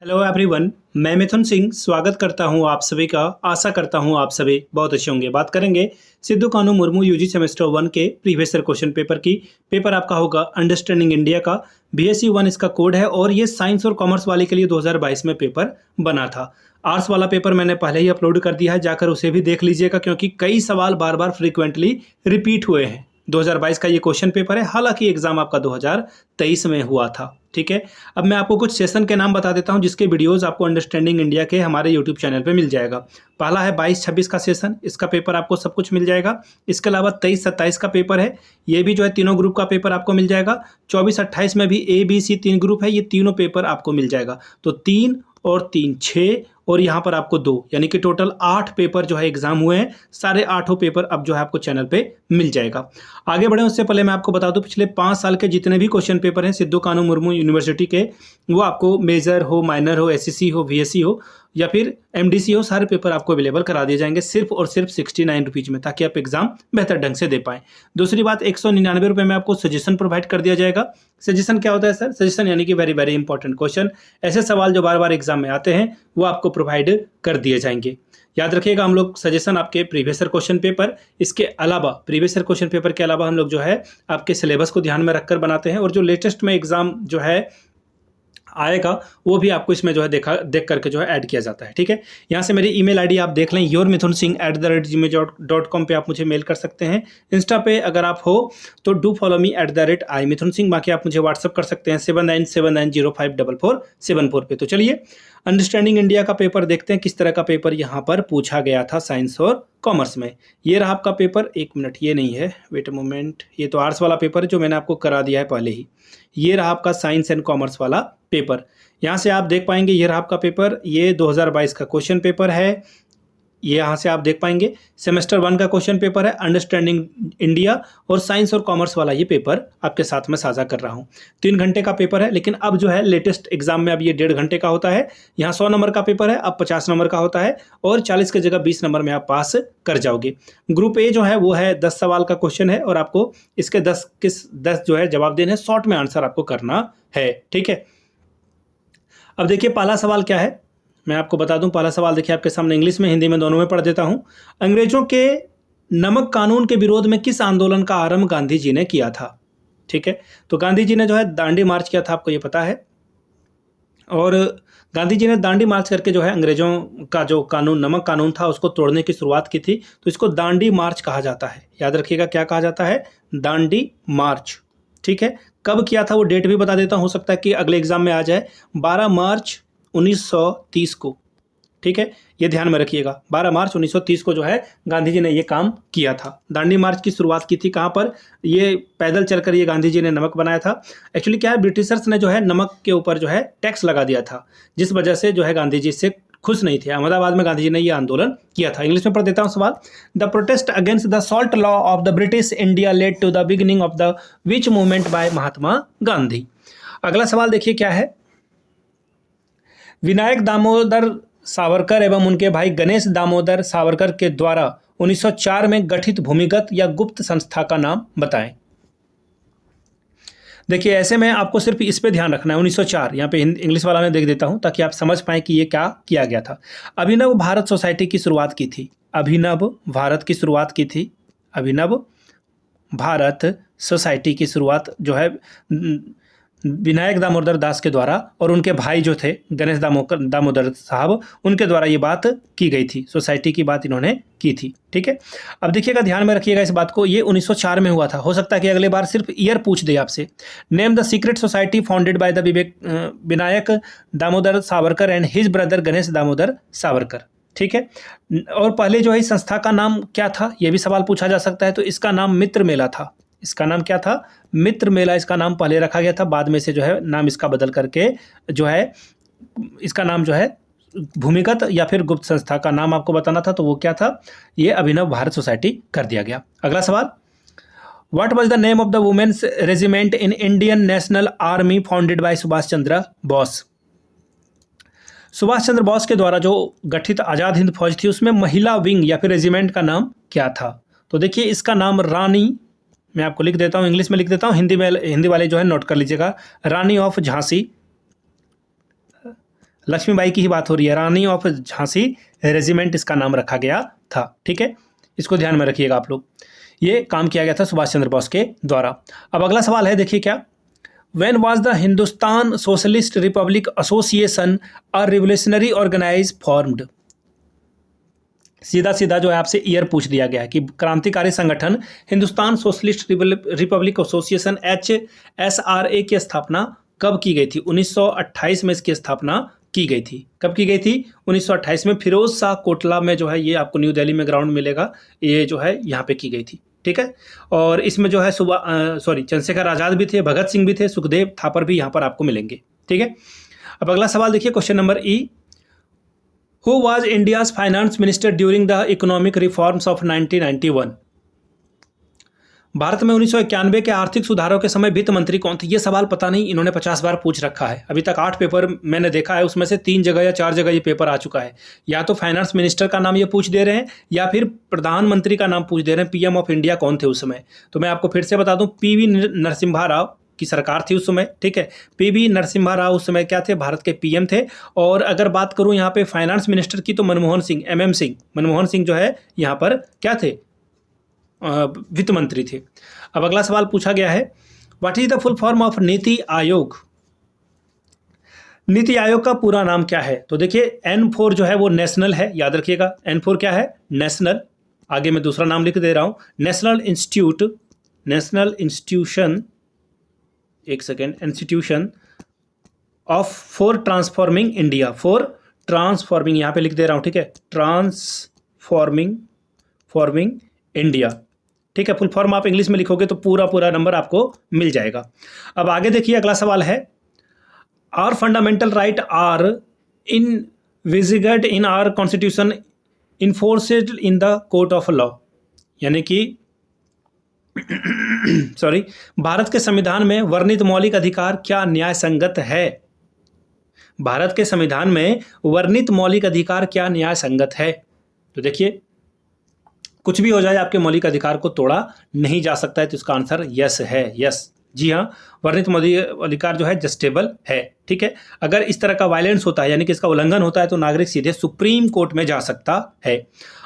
Hello everyone, मैं मिथुन सिंह स्वागत करता हूं आप सभी का। आशा करता हूं आप सभी बहुत अच्छे होंगे। बात करेंगे सिद्धू कान्हू मुर्मू यूजी सेमेस्टर 1 के प्रीवियस ईयर क्वेश्चन पेपर की। पेपर आपका होगा अंडरस्टैंडिंग इंडिया का। बीएससी 1 इसका कोड है और ये साइंस और कॉमर्स वाले के लिए 2022 में पेपर बना था। आर्ट्स वाला पेपर मैंने पहले ही अपलोड कर दिया है, जाकर उसे भी देख लीजिएगा, क्योंकि कई सवाल बार बार फ्रिक्वेंटली रिपीट हुए हैं। 2022 का ये क्वेश्चन पेपर है, हालांकि एग्जाम आपका 2023 में हुआ था। ठीक है, अब मैं आपको कुछ सेशन के नाम बता देता हूं, जिसके वीडियोस आपको अंडरस्टैंडिंग इंडिया के हमारे यूट्यूब चैनल पे मिल जाएगा। पहला है 22-26 का सेशन, इसका पेपर आपको सब कुछ मिल जाएगा। इसके अलावा 23-27 का पेपर है, ये भी जो है तीनों ग्रुप का पेपर आपको मिल जाएगा। 24-28 में भी ABC 3 ग्रुप है, ये तीनों पेपर आपको मिल जाएगा। तो 3 और 3 6 और यहाँ पर आपको 2, यानी कि टोटल 8 पेपर जो है एग्जाम हुए हैं। सारे 8 पेपर अब जो है आपको चैनल पे मिल जाएगा। आगे बढ़े उससे पहले मैं आपको बता दूं, पिछले 5 साल के जितने भी क्वेश्चन पेपर हैं सिद्धू कान्हू मुर्मू यूनिवर्सिटी के, वो आपको मेजर हो, माइनर हो, SSC हो, VSC हो या फिर MDC हो, सारे पेपर आपको अवेलेबल करा दिए जाएंगे सिर्फ और सिर्फ 69 रुपीज़ में, ताकि आप एग्जाम बेहतर ढंग से दे पाएं। दूसरी बात, 199 रुपये में आपको सजेशन प्रोवाइड कर दिया जाएगा। सजेशन क्या होता है सर? सजेशन यानी कि वेरी वेरी इंपॉर्टेंट क्वेश्चन, ऐसे सवाल जो बार बार एग्जाम में आते हैं वो आपको प्रोवाइड कर दिए जाएंगे। याद रखिएगा, हम लोग सजेशन आपके प्रीवियस ईयर क्वेश्चन पेपर, इसके अलावा प्रीवियस ईयर क्वेश्चन पेपर के अलावा हम लोग जो है आपके सिलेबस को ध्यान में रखकर बनाते हैं, और जो लेटेस्ट में एग्जाम जो है आएगा वो भी आपको इसमें जो है देख करके जो है ऐड किया जाता है। ठीक है, यहाँ से मेरी ईमेल आईडी आप देख लें, yourmithunsingh@gmail.com पे आप मुझे मेल कर सकते हैं। इंस्टा पे अगर आप हो तो डू फॉलो मी @imithunsingh। बाकी आप मुझे व्हाट्सअप कर सकते हैं 7979054474 पे। तो चलिए अंडरस्टैंडिंग इंडिया का पेपर देखते हैं, किस तरह का पेपर यहाँ पर पूछा गया था साइंस और कॉमर्स में। ये रहा आपका पेपर, एक मिनट, ये नहीं है, वेट अ मोमेंट, ये तो आर्ट्स वाला पेपर है जो मैंने आपको करा दिया है पहले ही। ये रहा आपका साइंस एंड कॉमर्स वाला पेपर। यहाँ से आप देख पाएंगे ये रहा आपका पेपर, ये 2022 का क्वेश्चन पेपर है। ये यहाँ से आप देख पाएंगे सेमेस्टर 1 का क्वेश्चन पेपर है, अंडरस्टैंडिंग इंडिया, और साइंस और कॉमर्स वाला ये पेपर आपके साथ में साझा कर रहा हूँ। 3 घंटे का पेपर है, लेकिन अब जो है लेटेस्ट एग्जाम में अब ये 1.5 घंटे का होता है। यहाँ 100 नंबर का पेपर है, अब 50 नंबर का होता है, और 40 की जगह 20 नंबर में आप पास कर जाओगे। ग्रुप ए जो है वो है 10 सवाल का क्वेश्चन है, और आपको इसके 10 जो है जवाब देने, शॉर्ट में आंसर आपको करना है। ठीक है, अब देखिए पहला सवाल क्या है, मैं आपको बता दूं। पहला सवाल देखिए आपके सामने, इंग्लिश में हिंदी में दोनों में पढ़ देता हूं। अंग्रेजों के नमक कानून के विरोध में किस आंदोलन का आरंभ गांधी जी ने किया था? ठीक है, तो गांधी जी ने जो है दांडी मार्च किया था, आपको ये पता है। और गांधी जी ने दांडी मार्च करके जो है अंग्रेजों का जो कानून, नमक कानून था, उसको तोड़ने की शुरुआत की थी। तो इसको दांडी मार्च कहा जाता है। याद रखिएगा क्या कहा जाता है, दांडी मार्च। ठीक है, कब किया था वो डेट भी बता देता हूं, हो सकता है कि अगले एग्जाम में आ जाए। 12 मार्च 1930 को। ठीक है, ये ध्यान में रखिएगा, 12 मार्च 1930 को जो है गांधी जी ने ये काम किया था। दांडी मार्च की शुरुआत की थी कहाँ पर? ये पैदल चलकर ये गांधी जी ने नमक बनाया था। एक्चुअली क्या है, ब्रिटिशर्स ने जो है नमक के ऊपर जो है टैक्स लगा दिया था, जिस वजह से जो है गांधी जी से खुश नहीं थे। अहमदाबाद में गांधी जी ने यह आंदोलन किया था। इंग्लिश में पढ़ देता हूँ सवाल। The protest against the salt law of the British India led to the beginning of the which movement by Mahatma Gandhi. अगला सवाल देखिए क्या है, विनायक दामोदर सावरकर एवं उनके भाई गणेश दामोदर सावरकर के द्वारा 1904 में गठित भूमिगत या गुप्त संस्था का नाम बताएं। देखिए ऐसे में आपको सिर्फ इस पे ध्यान रखना है, 1904, यहाँ पे इंग्लिश वाला मैं देख देता हूँ ताकि आप समझ पाएं कि ये क्या किया गया था। अभिनव भारत सोसाइटी की शुरुआत की थी, अभिनव भारत की शुरुआत की थी, अभिनव भारत सोसाइटी की शुरुआत जो है विनायक दामोदर दास के द्वारा और उनके भाई जो थे गणेश दामोदर साहब, उनके द्वारा ये बात की गई थी। सोसाइटी की बात इन्होंने की थी। ठीक है, अब देखिएगा, ध्यान में रखिएगा इस बात को, ये 1904 में हुआ था। हो सकता है कि अगले बार सिर्फ ईयर पूछ दे आपसे। Name the secret society founded by the Vinayak Damodar Savarkar and his brother Ganesh Damodar Savarkar. ठीक है, और पहले जो है इस संस्था का नाम क्या था, ये भी सवाल पूछा जा सकता है। तो इसका नाम मित्र मेला था। इसका नाम क्या था? मित्र मेला इसका नाम पहले रखा गया था, बाद में से जो है नाम इसका बदल करके जो है इसका नाम जो है भूमिगत या फिर गुप्त संस्था का नाम आपको बताना था, तो वो क्या था? ये अभिनव भारत सोसाइटी कर दिया गया। अगला सवाल, what was the name of the women's regiment in Indian National Army founded by Subhash Chandra Bose. Subhash Chandra Bose के द्वारा जो गठित आज़ाद हिंद फौज थी, उसमें महिला विंग या फिर रेजिमेंट का नाम क्या था? तो देखिए इसका नाम रानी, मैं आपको लिख देता हूँ, इंग्लिश में लिख देता हूँ, हिंदी वाले जो है नोट कर लीजिएगा, रानी ऑफ झांसी, लक्ष्मीबाई की ही बात हो रही है, रानी ऑफ झांसी रेजिमेंट इसका नाम रखा गया था। ठीक है, इसको ध्यान में रखिएगा आप लोग। ये काम किया गया था सुभाष चंद्र बोस के द्वारा। अब अगला सवाल है, देखिए क्या, when was the Hindustan socialist republic association a revolutionary organise formed. सीधा सीधा जो है आपसे ईयर पूछ दिया गया है कि क्रांतिकारी संगठन Hindustan socialist republic association HSRA की स्थापना कब की गई थी। 1928 में इसकी स्थापना की गई थी। कब की गई थी? 1928 में फिरोज शाह कोटला में जो है, ये आपको न्यू दिल्ली में ग्राउंड मिलेगा, ये जो है यहाँ पे की गई थी। ठीक है, और इसमें जो है चंद्रशेखर आज़ाद भी थे, भगत सिंह भी थे, सुखदेव थापर भी यहाँ पर आपको मिलेंगे। ठीक है, अब अगला सवाल देखिए, question number E, who was India's finance minister during the economic reforms of 1991। Bharat में 1991 के आर्थिक सुधारों के समय वित्त मंत्री कौन थे? ये सवाल पता नहीं, इन्होंने 50 बार पूछ रखा है। अभी तक 8 पेपर मैंने देखा है, उसमें से 3 जगह या 4 जगह ये पेपर आ चुका है। या तो फाइनेंस मिनिस्टर का नाम ये पूछ दे रहे हैं, या फिर प्रधानमंत्री का नाम पूछ दे रहे हैं, पीएम ऑफ इंडिया कौन थे उस समय। तो मैं आपको फिर से बता दूं, PV नरसिम्हा राव की सरकार थी उस समय। ठीक है, PV नरसिम्हा राव उस समय क्या थे? भारत के PM थे। और अगर बात करूं यहाँ पे फाइनेंस मिनिस्टर की, तो मनमोहन सिंह, MM सिंह, मनमोहन सिंह जो है यहाँ पर क्या थे? वित्त मंत्री थे। अब अगला सवाल पूछा गया है, what is the full form of NITI Aayog. NITI Aayog का पूरा नाम क्या है? तो देखिए N4 जो है वो नेशनल है, याद रखिएगा। N4 क्या है? नेशनल। आगे मैं दूसरा नाम लिख दे रहा हूं, नेशनल इंस्टीट्यूशन, एक second, institution of for transforming India, for transforming, यहां पे लिख दे रहा हूं। ठीक है, ट्रांसफॉर्मिंग इंडिया। ठीक है, फुल फॉर्म आप इंग्लिश में लिखोगे तो पूरा नंबर आपको मिल जाएगा। अब आगे देखिए, अगला सवाल है, are fundamental right are envisaged in our constitution enforced in the court of law. यानी कि भारत के संविधान में वर्णित मौलिक अधिकार क्या न्याय संगत है? भारत के संविधान में वर्णित मौलिक अधिकार क्या न्याय संगत है? तो देखिए, कुछ भी हो जाए, आपके मौलिक अधिकार को तोड़ा नहीं जा सकता है, तो इसका आंसर यस है। यस, जी हाँ, वर्णित मौलिक अधिकार जो है जस्टेबल है। ठीक है, अगर इस तरह का वायलेंस होता है, यानी कि इसका उल्लंघन होता है, तो नागरिक सीधे सुप्रीम कोर्ट में जा सकता है।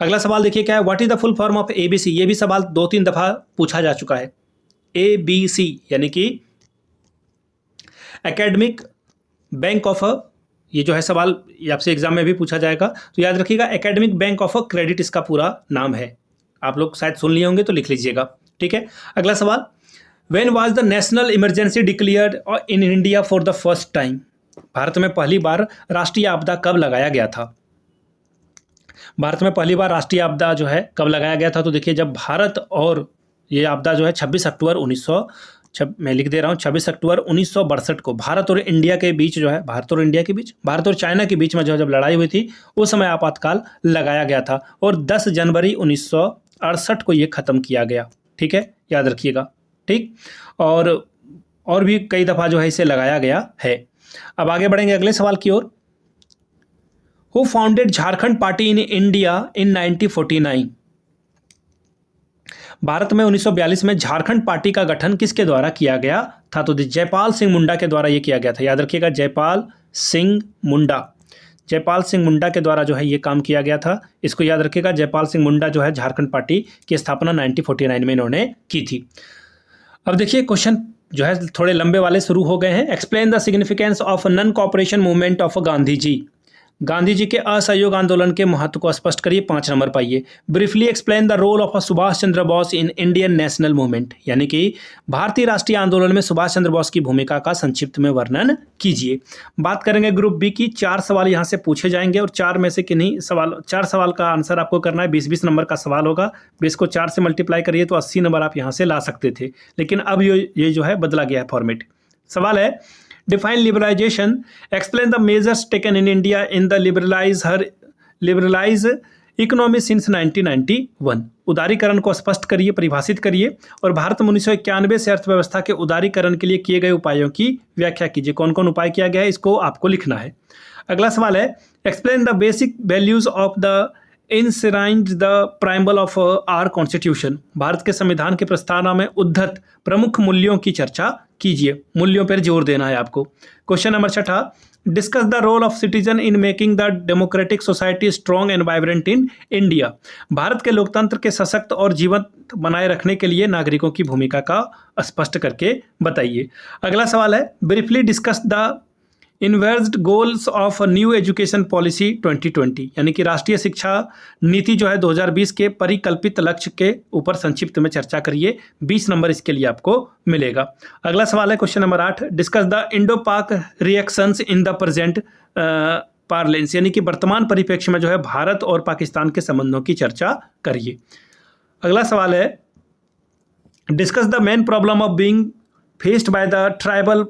अगला सवाल देखिए क्या है, what is the full form of ABC। ये भी सवाल 2-3 दफा पूछा जा चुका है। ABC यानी कि एकेडमिक बैंक ऑफ, ये जो है सवाल ये आपसे एग्जाम में भी पूछा जाएगा, तो याद रखिएगा, एकेडमिक बैंक ऑफ क्रेडिट इसका पूरा नाम है। आप लोग शायद सुन लिए होंगे तो लिख लीजिएगा। ठीक है, अगला सवाल, when was the national emergency declared in India for the first time. Bharat में पहली बार राष्ट्रीय आपदा कब लगाया गया था? भारत में पहली बार राष्ट्रीय आपदा जो है कब लगाया गया था? तो देखिए, जब भारत और ये आपदा जो है 26 अक्टूबर 1962 को भारत और इंडिया के बीच जो है, भारत और चाइना के बीच में जो जब लड़ाई हुई थी, उस समय आपातकाल लगाया गया था, और 10 जनवरी 1968 को ये ख़त्म किया गया। ठीक है, याद रखिएगा। ठीक, और भी कई दफ़ा जो है इसे लगाया गया है। अब आगे बढ़ेंगे अगले सवाल की ओर, who founded Jharkhand party in India in 1949। Bharat में 1942 में झारखंड पार्टी का गठन किसके द्वारा किया गया था? तो जयपाल सिंह मुंडा के द्वारा ये किया गया था। याद रखिएगा, जयपाल सिंह मुंडा के द्वारा जो है ये काम किया गया था। इसको याद रखिएगा, जयपाल सिंह मुंडा जो है झारखंड पार्टी की स्थापना 1949 में इन्होंने की थी। अब देखिए, क्वेश्चन जो है थोड़े लंबे वाले शुरू हो गए हैं। Explain the significance of non cooperation movement of Gandhi ji. Gandhi ji के असहयोग आंदोलन के महत्व को स्पष्ट करिए। 5 नंबर पाइए। Briefly explain the role of Subhash Chandra Bose in Indian national movement. यानी कि भारतीय राष्ट्रीय आंदोलन में सुभाष चंद्र बोस की भूमिका का संक्षिप्त में वर्णन कीजिए। बात करेंगे ग्रुप बी की। 4 सवाल यहाँ से पूछे जाएंगे, और 4 में से किन्हीं सवाल, 4 सवाल का आंसर आपको करना है। 20-20 नंबर का सवाल होगा। 20 को 4 से मल्टीप्लाई करिए तो 80 नंबर आप यहाँ से ला सकते थे, लेकिन अब ये जो है बदला गया है फॉर्मेट। सवाल है, define liberalisation, explain the measures taken in India in the liberalise economy since 1991। उदारीकरण को स्पष्ट करिए, परिभाषित करिए, और भारत में 1991 से अर्थव्यवस्था के उदारीकरण के लिए किए गए उपायों की व्याख्या कीजिए। कौन कौन उपाय किया गया है, इसको आपको लिखना है। अगला सवाल है, explain the basic values of the enshrined the primal of our constitution. Bharat के संविधान के प्रस्तावना में उद्धत प्रमुख मूल्यों की चर्चा कीजिए। मूल्यों पर जोर देना है आपको। Question number 6, discuss the role of citizen in making the democratic society strong and vibrant in India. Bharat के लोकतंत्र के सशक्त और जीवंत बनाए रखने के लिए नागरिकों की भूमिका का स्पष्ट करके बताइए। अगला सवाल है, briefly discuss the inversed goals of new education policy 2020, यानी कि राष्ट्रीय शिक्षा नीति जो है 2020 के परिकल्पित लक्ष्य के ऊपर संक्षिप्त में चर्चा करिए। 20 नंबर इसके लिए आपको मिलेगा। अगला सवाल है question number 8, discuss the Indo Pak reactions in the present parlance, यानी कि वर्तमान परिप्रेक्ष्य में जो है भारत और पाकिस्तान के संबंधों की चर्चा करिए। अगला सवाल है, discuss the main problem of being faced by the tribal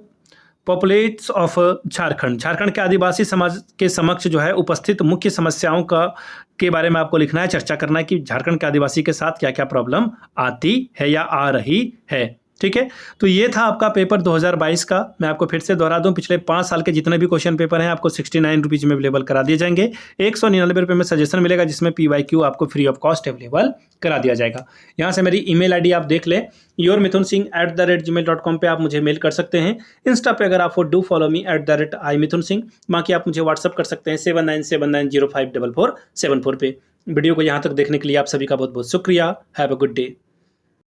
populates of Jharkhand, Jharkhand के आदिवासी समाज के समक्ष जो है उपस्थित मुख्य समस्याओं का के बारे में आपको लिखना है, चर्चा करना है कि झारखंड के आदिवासी के साथ क्या क्या प्रॉब्लम आती है या आ रही है। ठीक है, तो ये था आपका पेपर 2022 का। मैं आपको फिर से दोहरा दूं, पिछले 5 साल के जितने भी क्वेश्चन पेपर हैं आपको 69 रुपीज़ में अवेलेबल करा दिए जाएंगे। 199 रुपये में सजेशन मिलेगा, जिसमें PYQ आपको फ्री ऑफ कॉस्ट अवेलेबल करा दिया जाएगा। यहाँ से मेरी ईमेल आईडी आप देख लें, yourmithunsingh@gmail.com पे आप मुझे मेल कर सकते हैं। इंस्टा पे अगर आप वो डू फॉलो मी @imithunsingh, बाकी आप मुझे व्हाट्सअप कर सकते हैं 7979054474 पे। वीडियो को यहाँ तक देखने के लिए आप सभी का बहुत बहुत शुक्रिया। Have a good day.